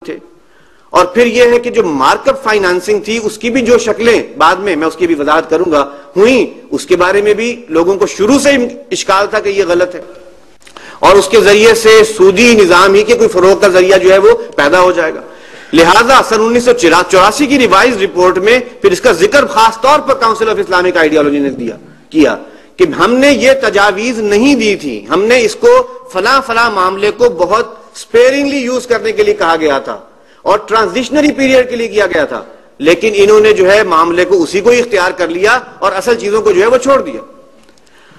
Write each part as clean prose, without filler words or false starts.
تھے. اور پھر یہ ہے کہ جو مارک اپ فائنانسنگ تھی اس کی بھی جو شکلیں بعد میں اس کی بھی وضاحت کروں گا ہوئیں، اس کے بارے میں بھی لوگوں کو شروع سے اشکال تھا کہ یہ غلط ہے، اور اس کے ذریعے سے سودی نظام ہی کے کوئی فروغ کا ذریعہ جو ہے وہ پیدا ہو جائے گا. لہذا سن 1984 کی ریوائز رپورٹ میں پھر اس کا ذکر خاص طور پر کاؤنسل آف اسلامک آئیڈیالوجی نے کیا کہ ہم نے یہ تجاویز نہیں دی تھی، ہم نے اس کو فلاں فلاں معاملے کو بہت سپیرنگلی یوز کرنے کے لیے کہا گیا تھا اور ٹرانزیشنری پیریڈ کے لیے کیا گیا تھا، لیکن انہوں نے جو ہے معاملے کو اسی کو ہی اختیار کر لیا اور اصل چیزوں کو جو ہے وہ چھوڑ دیا.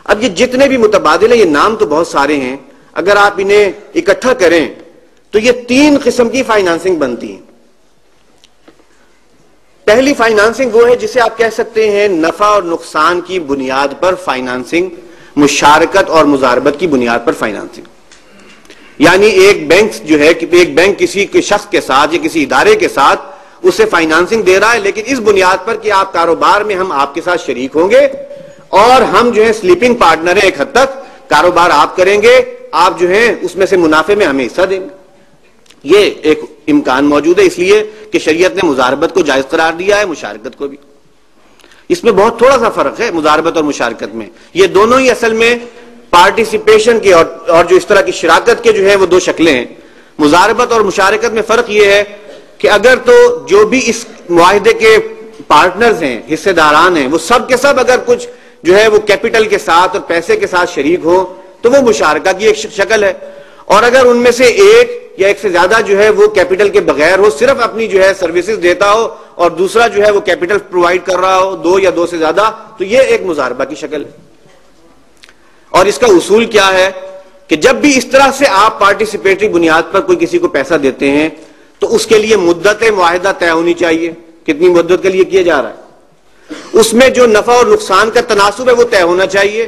اب یہ جتنے بھی متبادل ہیں، یہ نام تو بہت سارے ہیں، اگر آپ انہیں اکٹھا کریں تو یہ 3 قسم کی فائنانسنگ بنتی ہیں. پہلی فائنانسنگ وہ ہے جسے آپ کہہ سکتے ہیں نفع اور نقصان کی بنیاد پر فائنانسنگ، مشارکت اور مزاربت کی بنیاد پر فائنانسنگ. یعنی ایک بینک جو ہے، ایک بینک کسی شخص کے ساتھ یا کسی ادارے کے ساتھ اسے فائنانسنگ دے رہا ہے، لیکن اس بنیاد پر کہ آپ کاروبار میں ہم آپ کے ساتھ شریک ہوں گے اور ہم جو ہے سلیپنگ پارٹنر ہیں، ایک حد تک کاروبار آپ کریں گے، آپ جو ہیں اس میں سے منافع میں ہمیں حصہ دیں گے. یہ ایک امکان موجود ہے، اس لیے کہ شریعت نے مزاربت کو جائز قرار دیا ہے، مشارکت کو بھی. اس میں بہت تھوڑا سا فرق ہے مزاربت اور مشارکت میں، یہ دونوں ہی اصل میں پارٹیسپیشن کے اور جو اس طرح کی شراکت کے جو ہے وہ 2 شکلیں ہیں. مزاربت اور مشارکت میں فرق یہ ہے کہ اگر تو جو بھی اس معاہدے کے پارٹنرز ہیں، حصے داران ہیں، وہ سب کے سب اگر کچھ جو ہے وہ کیپٹل کے ساتھ اور پیسے کے ساتھ شریک ہو تو وہ مشارکہ کی ایک شکل ہے. اور اگر ان میں سے ایک یا ایک سے زیادہ جو ہے وہ کیپٹل کے بغیر ہو، صرف اپنی جو ہے سروسز دیتا ہو اور دوسرا جو ہے وہ کیپٹل پرووائڈ کر رہا ہو، 2 یا 2 سے زیادہ، تو یہ ایک مزاربہ کی شکل ہے. اور اس کا اصول کیا ہے کہ جب بھی اس طرح سے آپ پارٹیسپیٹری بنیاد پر کوئی کسی کو پیسہ دیتے ہیں تو اس کے لیے مدت معاہدہ طے ہونی چاہیے، کتنی مدت کے لیے کیا جا رہا ہے. اس میں جو نفع اور نقصان کا تناسب ہے وہ طے ہونا چاہیے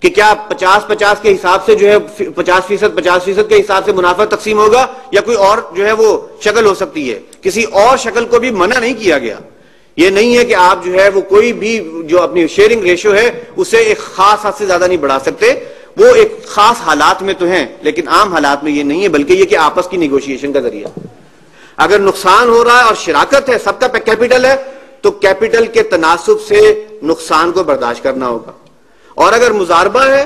کہ کیا 50-50 کے حساب سے جو ہے 50% کے حساب سے منافع تقسیم ہوگا یا کوئی اور جو ہے وہ شکل ہو سکتی ہے. کسی اور شکل کو بھی منع نہیں کیا گیا. یہ نہیں ہے کہ آپ جو ہے وہ کوئی بھی جو اپنی شیئرنگ ریشو ہے اسے ایک خاص حد سے زیادہ نہیں بڑھا سکتے. وہ ایک خاص حالات میں تو ہیں لیکن عام حالات میں یہ نہیں ہے، بلکہ یہ کہ آپس کی نیگوشیشن کا ذریعہ. اگر نقصان ہو رہا ہے اور شراکت ہے، سب کا کیپٹل ہے، تو کیپٹل کے تناسب سے نقصان کو برداشت کرنا ہوگا. اور اگر مزاربہ ہے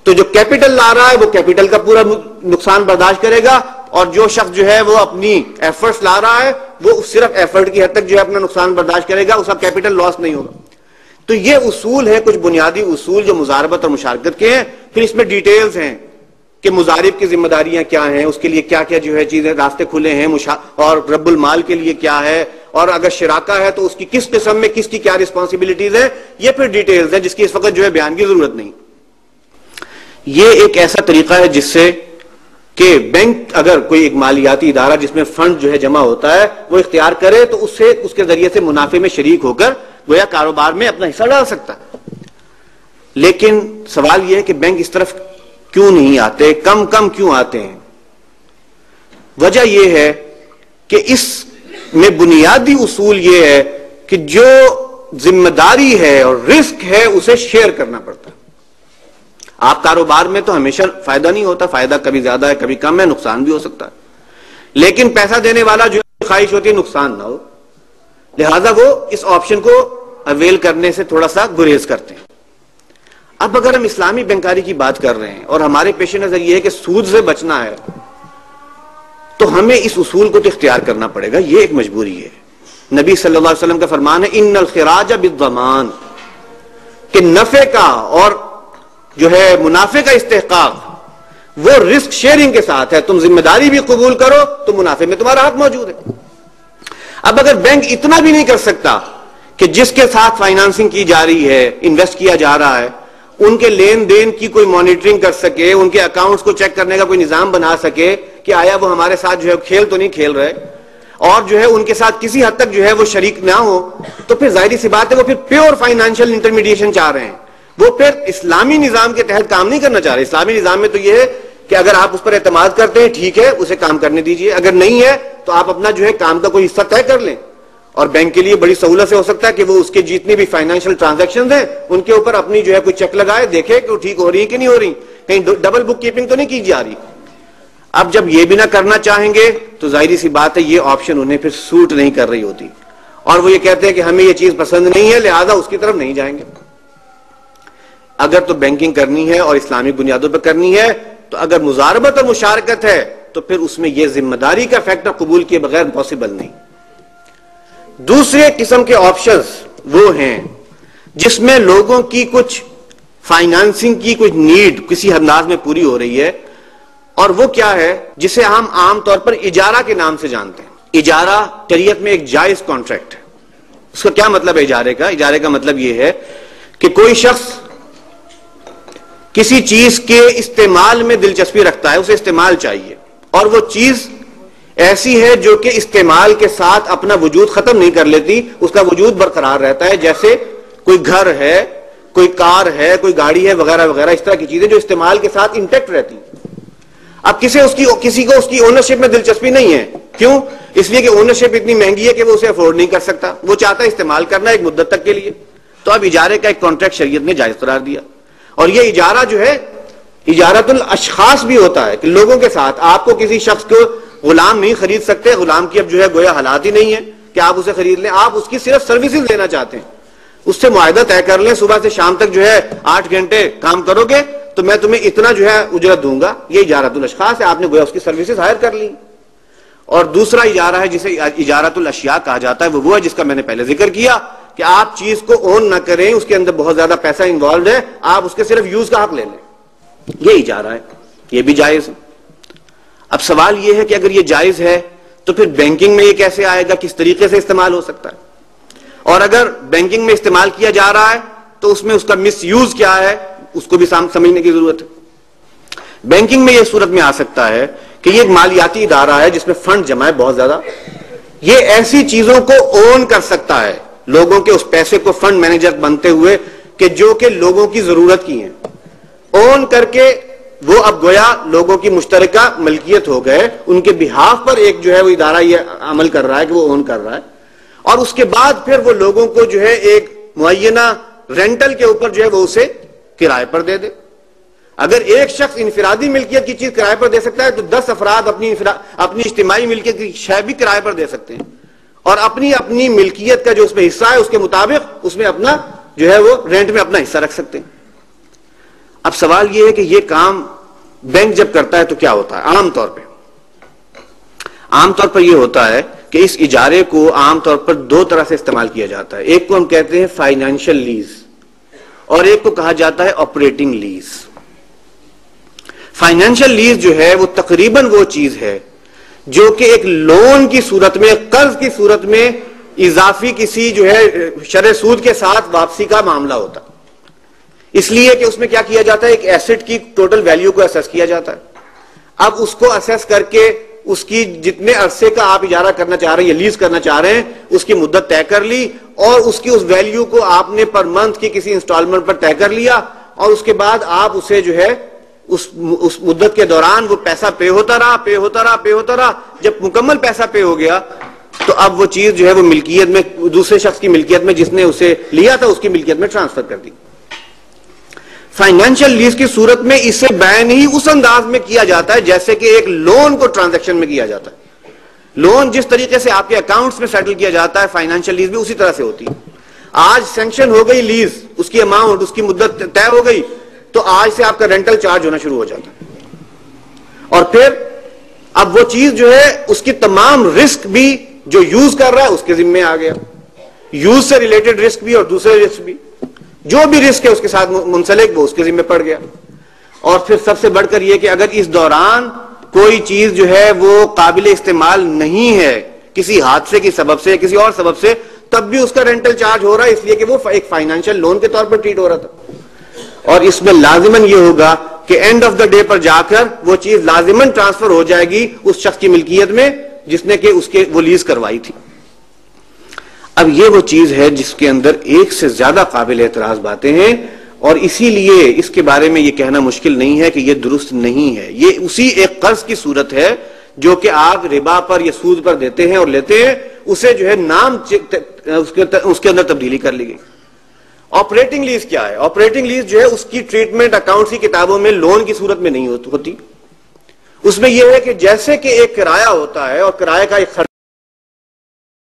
تو جو کیپٹل لا رہا ہے وہ کیپٹل کا پورا نقصان برداشت کرے گا، اور جو شخص جو ہے وہ اپنی ایفرٹس لا رہا ہے وہ صرف ایفرٹ کی حد تک جو ہے اپنا نقصان برداشت کرے گا، اس کا کیپٹل لاس نہیں ہوگا. تو یہ اصول ہے، کچھ بنیادی اصول جو مزاربت اور مشارکت کے ہیں. پھر اس میں ڈیٹیلز ہیں کہ مزارب کی ذمہ داریاں کیا ہیں، اس کے لیے کیا کیا جو ہے چیزیں راستے کھلے ہیں، اور رب المال کے لیے کیا ہے، اور اگر شراکہ ہے تو اس کی کس قسم میں کس کی کیا رسپانسبلٹیز ہیں. یہ پھر ڈیٹیلز ہیں جس کی اس وقت جو ہے بیان کی ضرورت نہیں. یہ ایک ایسا طریقہ ہے جس سے کہ بینک اگر کوئی ایک مالیاتی ادارہ جس میں فنڈ جو ہے جمع ہوتا ہے وہ اختیار کرے تو اس کے ذریعے سے منافع میں شریک ہو کر گویا کاروبار میں اپنا حصہ ڈال سکتا ہے. لیکن سوال یہ ہے کہ بینک اس طرف کیوں نہیں آتے، کم کیوں آتے ہیں؟ وجہ یہ ہے کہ اس میں بنیادی اصول یہ ہے کہ جو ذمہ داری ہے اور رسک ہے اسے شیئر کرنا پڑتا ہے. آپ کاروبار میں تو ہمیشہ فائدہ نہیں ہوتا، فائدہ کبھی زیادہ ہے کبھی کم ہے، نقصان بھی ہو سکتا ہے، لیکن پیسہ دینے والا جو خواہش ہوتی ہے نقصان نہ ہو، لہذا وہ اس آپشن کو اویل کرنے سے تھوڑا سا گریز کرتے ہیں. اب اگر ہم اسلامی بینکاری کی بات کر رہے ہیں اور ہمارے پیش نظر یہ ہے کہ سود سے بچنا ہے تو ہمیں اس اصول کو تو اختیار کرنا پڑے گا، یہ ایک مجبوری ہے. نبی صلی اللہ علیہ وسلم کا فرمان ہے ان الخراج بالضمان، کہ نفع کا اور جو ہے منافع کا استحقاق وہ رسک شیئرنگ کے ساتھ ہے. تم ذمہ داری بھی قبول کرو تو منافع میں تمہارا حق موجود ہے. اب اگر بینک اتنا بھی نہیں کر سکتا کہ جس کے ساتھ فائنانسنگ کی جا رہی ہے، انویسٹ کیا جا رہا ہے، ان کے لین دین کی کوئی مانیٹرنگ کر سکے، ان کے اکاؤنٹس کو چیک کرنے کا کوئی نظام بنا سکے کہ آیا وہ ہمارے ساتھ جو ہے کھیل تو نہیں کھیل رہے، اور جو ہے ان کے ساتھ کسی حد تک جو ہے وہ شریک نہ ہو، تو پھر ظاہری سی بات ہے وہ پھر پیور فائنانشل انٹرمیڈیشن چاہ رہے ہیں. وہ پھر اسلامی نظام کے تحت کام نہیں کرنا چاہ رہے. اسلامی نظام میں تو یہ ہے کہ اگر آپ اس پر اعتماد کرتے ہیں ٹھیک ہے، اسے کام کرنے دیجئے، اگر نہیں ہے تو آپ اپنا جو ہے کام کا کوئی حصہ طے کر لیں. اور بینک کے لیے بڑی سہولت سے ہو سکتا ہے کہ وہ اس کے جتنی بھی فائنینشیل ٹرانزیکشنز ہیں ان کے اوپر اپنی جو ہے کوئی چیک لگائے، دیکھے کہ وہ ٹھیک ہو رہی ہے کہ نہیں ہو رہی، کہیں ڈبل بک کیپنگ تو نہیں کی جا رہی. اب جب یہ بھی نہ کرنا چاہیں گے تو ظاہری سی بات ہے یہ آپشن انہیں پھر سوٹ نہیں کر رہی ہوتی، اور وہ یہ کہتے ہیں کہ ہمیں یہ چیز پسند نہیں ہے لہذا اس کی طرف نہیں جائیں گے۔ اگر تو بینکنگ کرنی ہے اور اسلامک بنیادوں پر کرنی ہے تو اگر مزاربت اور مشارکت ہے تو پھر اس میں یہ ذمہ داری کا فیکٹر قبول کیے بغیر پاسبل نہیں۔ دوسرے قسم کے آپشنز وہ ہیں جس میں لوگوں کی کچھ فائنانسنگ کی کچھ نیڈ کسی انداز میں پوری ہو رہی ہے، اور وہ کیا ہے جسے ہم عام طور پر اجارہ کے نام سے جانتے ہیں۔ اجارہ شریعت میں ایک جائز کانٹریکٹ ہے۔ اس کا کیا مطلب ہے اجارے کا؟ اجارے کا مطلب یہ ہے کہ کوئی شخص کسی چیز کے استعمال میں دلچسپی رکھتا ہے، اسے استعمال چاہیے، اور وہ چیز ایسی ہے جو کہ استعمال کے ساتھ اپنا وجود ختم نہیں کر لیتی، اس کا وجود برقرار رہتا ہے، جیسے کوئی گھر ہے، کوئی کار ہے، کوئی گاڑی ہے، وغیرہ وغیرہ، اس طرح کی چیزیں جو استعمال کے ساتھ انٹیکٹ رہتی ہیں۔ اب کسی کو اس کی اونرشپ میں دلچسپی نہیں ہے، کیوں؟ اس لیے کہ اونرشپ اتنی مہنگی ہے کہ وہ اسے افورڈ نہیں کر سکتا، وہ چاہتا ہے استعمال کرنا ایک مدت تک کے لیے، تو اب اجارے کا ایک کانٹریکٹ شریعت نے جائز قرار دیا۔ اور یہ اجارہ جو ہے اجارت الاشخاص بھی ہوتا ہے کہ لوگوں کے ساتھ آپ کو کسی شخص کو غلام نہیں خرید سکتے، غلام کی اب جو ہے گویا حالات ہی نہیں ہے کہ آپ اسے خرید لیں، آپ اس کی صرف سروسز لینا چاہتے ہیں، اس سے معاہدہ طے کر لیں، صبح سے شام تک جو ہے 8 گھنٹے کام کرو گے تو میں تمہیں اتنا جو ہے اجرت دوں گا، یہ اجارت الاشخاص ہے، آپ نے گویا اس کی سروسز ہائر کر لی۔ اور دوسرا اجارہ ہے جسے اجارت الاشیاء کہا جاتا ہے، وہ ہے جس کا میں نے پہلے ذکر کیا کہ آپ چیز کو اون نہ کریں، اس کے اندر بہت زیادہ پیسہ انوالوڈ ہے، آپ اس کے صرف یوز کا حق لے لیں، یہ اجارہ ہے، یہ بھی جائز ہے۔ اب سوال یہ ہے کہ اگر یہ جائز ہے تو پھر بینکنگ میں یہ کیسے آئے گا، کس طریقے سے استعمال ہو سکتا ہے؟ اور اگر بینکنگ میں استعمال کیا جا رہا ہے تو اس میں اس کا مس یوز کیا ہے، اس کو بھی سمجھنے کی ضرورت ہے۔ بینکنگ میں یہ صورت میں آ سکتا ہے کہ یہ ایک مالیاتی ادارہ ہے جس میں فنڈ جمع ہے بہت زیادہ، یہ ایسی چیزوں کو اون کر سکتا ہے، لوگوں کے اس پیسے کو فنڈ مینیجر بنتے ہوئے کہ جو کہ لوگوں کی ضرورت کی ہیں، اون کر کے وہ اب گویا لوگوں کی مشترکہ ملکیت ہو گئے، ان کے بہاف پر ایک جو ہے وہ ادارہ یہ عمل کر رہا ہے کہ وہ اون کر رہا ہے، اور اس کے بعد پھر وہ لوگوں کو جو ہے ایک معینہ رینٹل کے اوپر جو ہے وہ اسے کرائے پر دے دے۔ اگر ایک شخص انفرادی ملکیت کی چیز کرائے پر دے سکتا ہے تو 10 افراد اپنی اجتماعی ملکیت کی شے بھی کرائے پر دے سکتے ہیں، اور اپنی ملکیت کا جو اس میں حصہ ہے اس کے مطابق اس میں اپنا جو ہے وہ رینٹ میں اپنا حصہ رکھ سکتے ہیں۔ اب سوال یہ ہے کہ یہ کام بینک جب کرتا ہے تو کیا ہوتا ہے؟ عام طور پر یہ ہوتا ہے کہ اس اجارے کو عام طور پر 2 طرح سے استعمال کیا جاتا ہے، ایک کو ہم کہتے ہیں فائنینشل لیز اور ایک کو کہا جاتا ہے آپریٹنگ لیز۔ فائنینشل لیز جو ہے وہ تقریباً وہ چیز ہے جو کہ ایک لون کی صورت میں، قرض کی صورت میں اضافی کسی جو ہے شرح سود کے ساتھ واپسی کا معاملہ ہوتا ہے، اس لیے کہ اس میں کیا کیا جاتا ہے، ایک ایسٹ کی ٹوٹل ویلیو کو اسیس کیا جاتا ہے۔ اب اس کو اسیس کر کے اس کی جتنے عرصے کا آپ اجارہ کرنا چاہ رہے ہیں یا لیز کرنا چاہ رہے ہیں اس کی مدت طے کر لی، اور اس کی اس ویلیو کو آپ نے پر منتھ کی کسی انسٹالمنٹ پر طے کر لیا، اور اس کے بعد آپ اسے جو ہے اس مدت کے دوران وہ پیسہ پے ہوتا رہا، جب مکمل پیسہ پے ہو گیا تو اب وہ چیز جو ہے وہ ملکیت میں دوسرے شخص کی ملکیت میں جس نے اسے لیا تھا اس کی ملکیت میں ٹرانسفر کر دی۔ فائنینشل لیز کی صورت میں اسے بیان ہی اس انداز میں کیا جاتا ہے جیسے کہ ایک لون کو ٹرانزیکشن میں کیا جاتا ہے۔ لون جس طریقے سے آپ کے اکاؤنٹس میں سیٹل کیا جاتا ہے، فائنینشل لیز بھی اسی طرح سے ہوتی ہے۔ آج سینکشن ہو گئی لیز، اس کی اماؤنٹ، اس کی مدت طے ہو گئی، تو آج سے آپ کا رینٹل چارج ہونا شروع ہو جاتا ہے، اور پھر اب وہ چیز جو ہے اس کی تمام رسک بھی جو یوز کر رہا ہے اس کے ذمے آ گیا، یوز سے ریلیٹڈ رسک بھی اور دوسرے رسک بھی، جو بھی رسک ہے اس کے ساتھ منسلک وہ اس کے ذمہ پڑ گیا۔ اور پھر سب سے بڑھ کر یہ کہ اگر اس دوران کوئی چیز جو ہے وہ قابل استعمال نہیں ہے کسی حادثے کی سبب سے، کسی اور سبب سے، تب بھی اس کا رینٹل چارج ہو رہا ہے، اس لیے کہ وہ ایک فائنینشل لون کے طور پر ٹریٹ ہو رہا تھا، اور اس میں لازماً یہ ہوگا کہ اینڈ آف دا ڈے پر جا کر وہ چیز لازماً ٹرانسفر ہو جائے گی اس شخص کی ملکیت میں جس نے کہ اس کے وہ لیز کروائی تھی۔ اب یہ وہ چیز ہے جس کے اندر ایک سے زیادہ قابل اعتراض باتیں ہیں، اور اسی لیے اس کے بارے میں یہ کہنا مشکل نہیں ہے کہ یہ درست نہیں ہے۔ یہ اسی ایک قرض کی صورت ہے جو کہ آپ ربا پر یا سود پر دیتے ہیں اور لیتے ہیں، اسے جو ہے نام اس کے اندر تبدیلی کر لی گئی۔ آپریٹنگ لیز کیا ہے؟ آپریٹنگ لیز جو ہے اس کی ٹریٹمنٹ اکاؤنٹس کی کتابوں میں لون کی صورت میں نہیں ہوتی، اس میں یہ ہے کہ جیسے کہ ایک کرایہ ہوتا ہے اور کرایہ کا ایک خرچ